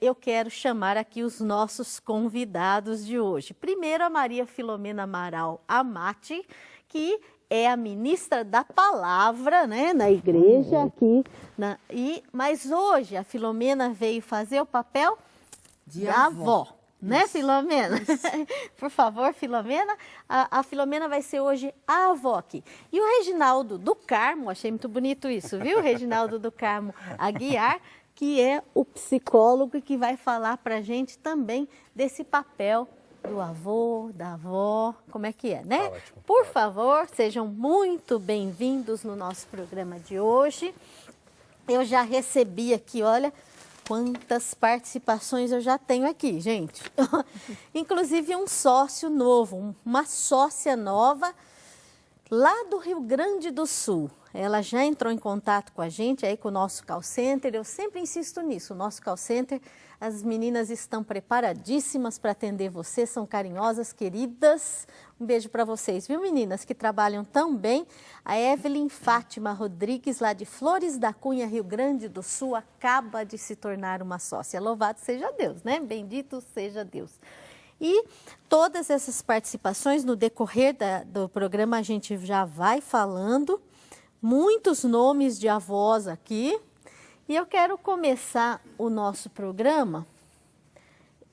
eu quero chamar aqui os nossos convidados de hoje. Primeiro, a Maria Filomena Amaral Amati, que é a ministra da palavra, né, na igreja aqui. Mas hoje a Filomena veio fazer o papel de avó. Né, Filomena? Por favor, Filomena. A Filomena vai ser hoje a avó aqui. E o Reginaldo do Carmo, achei muito bonito isso, viu? Reginaldo do Carmo Aguiar, que é o psicólogo e que vai falar para a gente também desse papel do avô, da avó, como é que é, né? Tá ótimo. Por favor, sejam muito bem-vindos no nosso programa de hoje. Eu já recebi aqui, olha, quantas participações eu já tenho aqui, gente. Inclusive um sócio novo, uma sócia nova lá do Rio Grande do Sul. Ela já entrou em contato com a gente, aí com o nosso call center. Eu sempre insisto nisso, o nosso call center, as meninas estão preparadíssimas para atender você, são carinhosas, queridas. Um beijo para vocês, viu, meninas, que trabalham tão bem. A Evelyn Fátima Rodrigues, lá de Flores da Cunha, Rio Grande do Sul, acaba de se tornar uma sócia. Louvado seja Deus, né? Bendito seja Deus. E todas essas participações, no decorrer do programa, a gente já vai falando. Muitos nomes de avós aqui. E eu quero começar o nosso programa,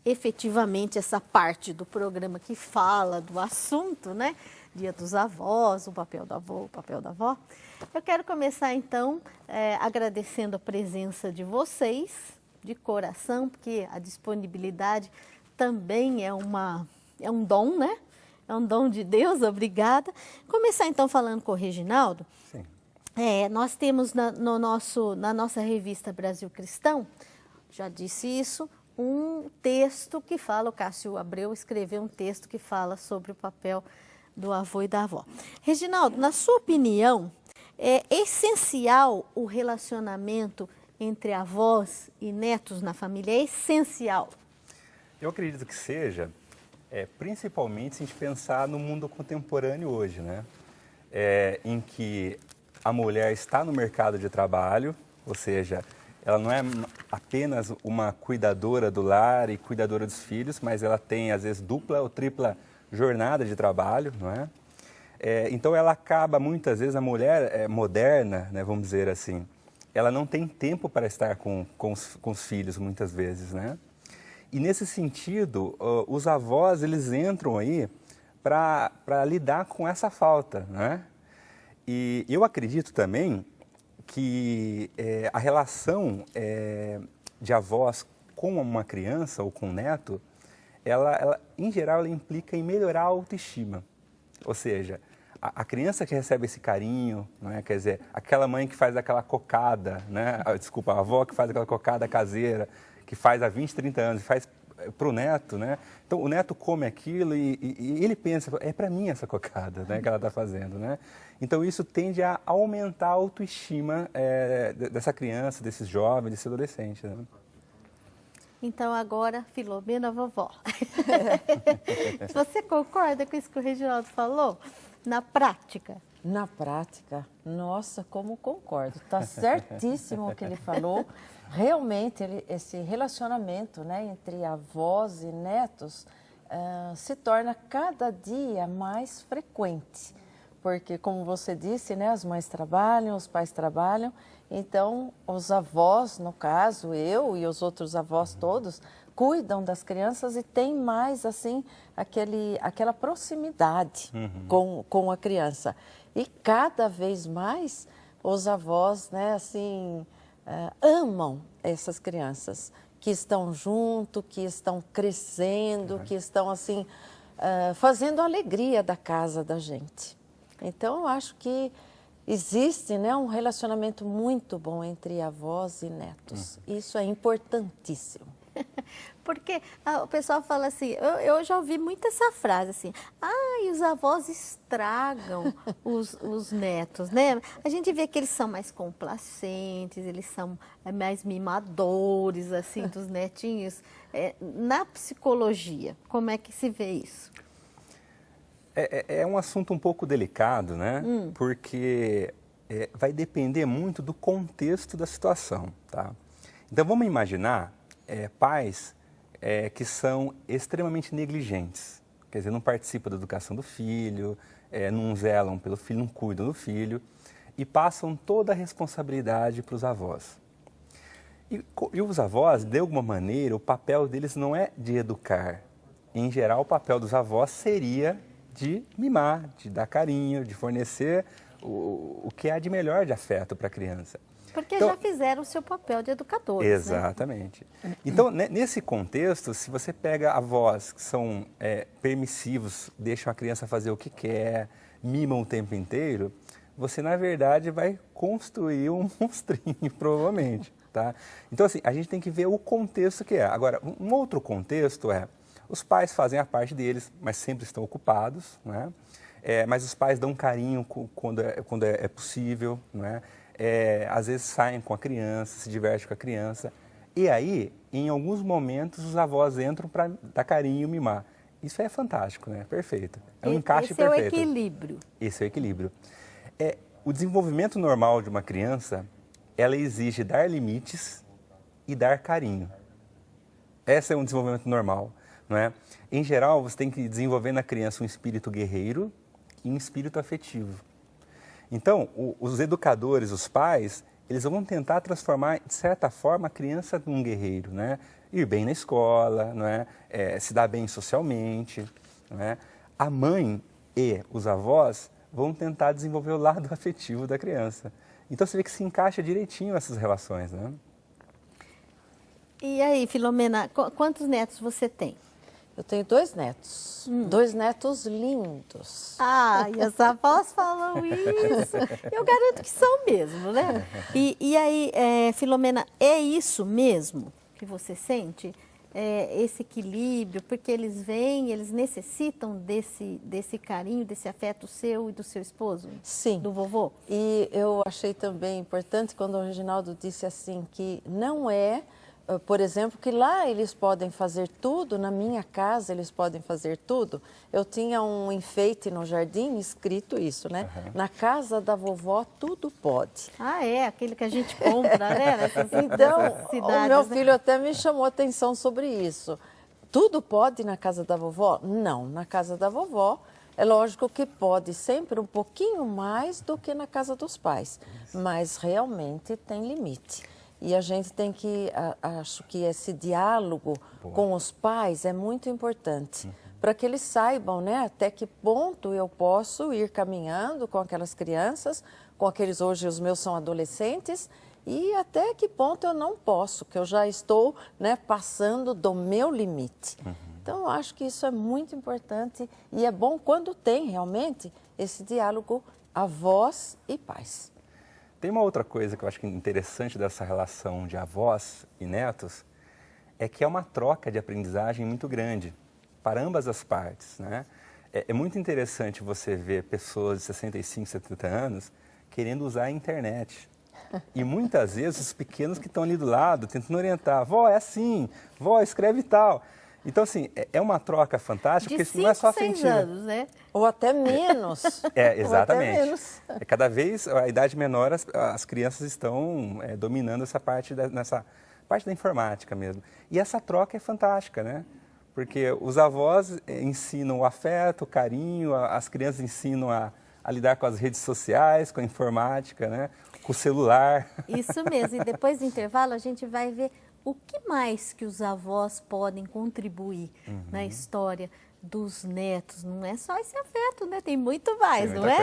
efetivamente essa parte do programa que fala do assunto, né? Dia dos avós, o papel do avô, o papel da avó. Eu quero começar então agradecendo a presença de vocês, de coração, porque a disponibilidade também é um dom, né? É um dom de Deus, obrigada. Começar então falando com o Reginaldo. Sim. Nós temos na nossa revista Brasil Cristão, já disse isso, um texto que fala, o Cássio Abreu escreveu um texto que fala sobre o papel do avô e da avó. Reginaldo, na sua opinião, é essencial o relacionamento entre avós e netos na família? É essencial? Eu acredito que seja, principalmente se a gente pensar no mundo contemporâneo hoje, né? Em que a mulher está no mercado de trabalho, ou seja, ela não é apenas uma cuidadora do lar e cuidadora dos filhos, mas ela tem, às vezes, dupla ou tripla jornada de trabalho, não é? Então, ela acaba, muitas vezes, a mulher moderna, né, vamos dizer assim, ela não tem tempo para estar com os filhos, muitas vezes, né? E, nesse sentido, os avós, eles entram aí para lidar com essa falta, né? E eu acredito também que a relação de avós com uma criança ou com um neto, ela em geral, ela implica em melhorar a autoestima. Ou seja, a criança que recebe esse carinho, não é? Quer dizer, aquela mãe que faz aquela cocada, né? Desculpa, a avó que faz aquela cocada caseira, que faz há 20, 30 anos, e faz para o neto, né? Então, o neto come aquilo e ele pensa, é para mim essa cocada, né, que ela está fazendo, né? Então, isso tende a aumentar a autoestima dessa criança, desses jovens, desse adolescente, né? Então, agora, Filomena, vovó. Você concorda com isso que o Reginaldo falou? Na prática? Na prática, nossa, como concordo. Está certíssimo o que ele falou. Realmente, esse relacionamento, né, entre avós e netos se torna cada dia mais frequente. Porque, como você disse, né, as mães trabalham, os pais trabalham. Então, os avós, no caso, eu e os outros avós todos, cuidam das crianças e tem mais, assim, aquela proximidade com a criança. E cada vez mais os avós, né, assim, amam essas crianças que estão junto, que estão crescendo, que estão, assim, fazendo a alegria da casa da gente. Então, eu acho que existe, né, um relacionamento muito bom entre avós e netos. Isso é importantíssimo. Porque o pessoal fala assim, eu já ouvi muito essa frase assim, e os avós estragam os netos, né? A gente vê que eles são mais complacentes, eles são mais mimadores, assim, dos netinhos. Na psicologia, como é que se vê isso? É um assunto um pouco delicado, né? Porque vai depender muito do contexto da situação, tá? Então, vamos imaginar pais que são extremamente negligentes. Quer dizer, não participam da educação do filho, não zelam pelo filho, não cuidam do filho e passam toda a responsabilidade para os avós. E os avós, de alguma maneira, o papel deles não é de educar. Em geral, o papel dos avós seria de mimar, de dar carinho, de fornecer o que há de melhor de afeto para a criança. Porque então, já fizeram o seu papel de educadores. Exatamente. Né? Então, nesse contexto, se você pega avós que são permissivos, deixam a criança fazer o que quer, mimam o tempo inteiro, você, na verdade, vai construir um monstrinho, provavelmente. Tá? Então, assim, a gente tem que ver o contexto que é. Agora, um outro contexto os pais fazem a parte deles, mas sempre estão ocupados, né? Mas os pais dão carinho quando é possível, né? Às vezes saem com a criança, se divertem com a criança. E aí, em alguns momentos, os avós entram para dar carinho e mimar. Isso é fantástico, né? Perfeito. É um encaixe perfeito. Esse é o equilíbrio. Esse é o equilíbrio. O desenvolvimento normal de uma criança, ela exige dar limites e dar carinho. Esse é um desenvolvimento normal, não é? Em geral, você tem que desenvolver na criança um espírito guerreiro e um espírito afetivo. Então, os educadores, os pais, eles vão tentar transformar, de certa forma, a criança num guerreiro, né? Ir bem na escola, não é? Se dar bem socialmente, não é? A mãe e os avós vão tentar desenvolver o lado afetivo da criança. Então, você vê que se encaixa direitinho essas relações, né? E aí, Filomena, quantos netos você tem? Eu tenho 2 netos, 2 netos lindos. Ah, e as avós falam isso. Eu garanto que são mesmo, né? E aí, Filomena, é isso mesmo que você sente? Esse equilíbrio, porque eles vêm, eles necessitam desse carinho, desse afeto seu e do seu esposo? Sim. Do vovô? E eu achei também importante quando o Reginaldo disse assim, que não por exemplo, que lá eles podem fazer tudo, na minha casa eles podem fazer tudo. Eu tinha um enfeite no jardim escrito isso, né? Uhum. Na casa da vovó tudo pode. Ah, aquele que a gente compra, né? Então, cidades, o meu filho até me chamou a atenção sobre isso. Tudo pode na casa da vovó? Não, na casa da vovó é lógico que pode sempre um pouquinho mais do que na casa dos pais, mas realmente tem limite. E a gente tem que, acho que esse diálogo com os pais é muito importante, para que eles saibam, né, até que ponto eu posso ir caminhando com aquelas crianças, com aqueles, hoje os meus são adolescentes, e até que ponto eu não posso, que eu já estou, né, passando do meu limite. Então, eu acho que isso é muito importante e é bom quando tem realmente esse diálogo avós e pais. Tem uma outra coisa que eu acho que é interessante dessa relação de avós e netos, é que é uma troca de aprendizagem muito grande para ambas as partes, né? É muito interessante você ver pessoas de 65, 70 anos querendo usar a internet. E muitas vezes os pequenos que estão ali do lado tentando orientar, vó, é assim, vó, escreve tal. Então, assim, é uma troca fantástica, porque isso não é só afetiva. 6 anos, né? Ou até menos. Exatamente. Ou até menos. Cada vez, a idade menor, as crianças estão dominando essa parte, nessa parte da informática mesmo. E essa troca é fantástica, né? Porque os avós ensinam o afeto, o carinho, as crianças ensinam a lidar com as redes sociais, com a informática, né? Com o celular. Isso mesmo. E depois do intervalo, a gente vai ver o que mais que os avós podem contribuir na história dos netos. Não é só esse afeto, né? Tem muito mais, não é?